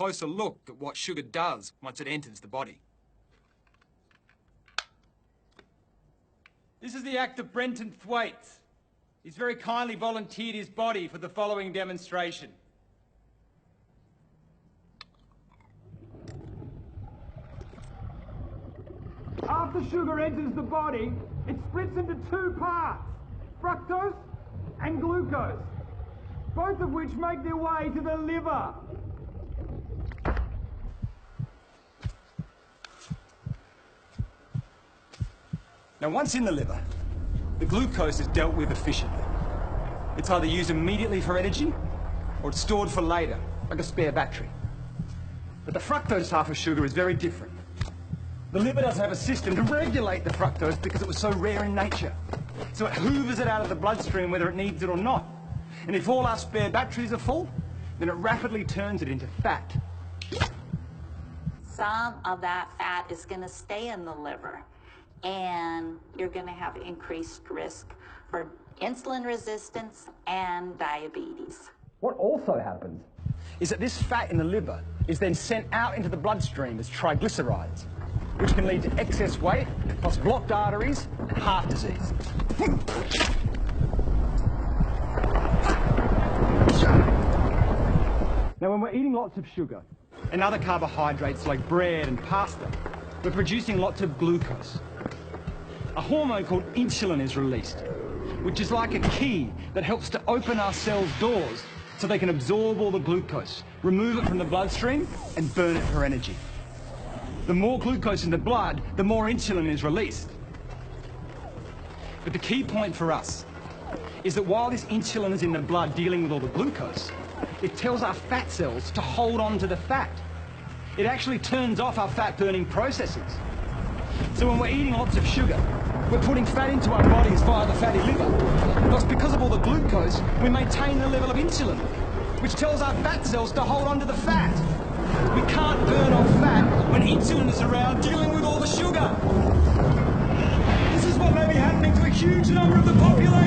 closer look at what sugar does once it enters the body. This is the actor Brenton Thwaites. He's very kindly volunteered his body for the following demonstration. After sugar enters the body, it splits into two parts, fructose and glucose, both of which make their way to the liver. Now, once in the liver, the glucose is dealt with efficiently. It's either used immediately for energy, or it's stored for later, like a spare battery. But the fructose half of sugar is very different. The liver doesn't have a system to regulate the fructose because it was so rare in nature. So it hoovers it out of the bloodstream whether it needs it or not. And if all our spare batteries are full, then it rapidly turns it into fat. Some of that fat is going to stay in the liver, and you're going to have increased risk for insulin resistance and diabetes. What also happens is that this fat in the liver is then sent out into the bloodstream as triglycerides, which can lead to excess weight, plus blocked arteries and heart disease. Now, when we're eating lots of sugar and other carbohydrates like bread and pasta, we're producing lots of glucose. A hormone called insulin is released, which is like a key that helps to open our cells' doors so they can absorb all the glucose, remove it from the bloodstream, and burn it for energy. The more glucose in the blood, the more insulin is released. But the key point for us is that while this insulin is in the blood dealing with all the glucose, it tells our fat cells to hold on to the fat. It actually turns off our fat-burning processes. So when we're eating lots of sugar, we're putting fat into our bodies via the fatty liver. Thus, because of all the glucose, we maintain the level of insulin, which tells our fat cells to hold on to the fat. We can't burn off fat when insulin is around dealing with all the sugar. This is what may be happening to a huge number of the population.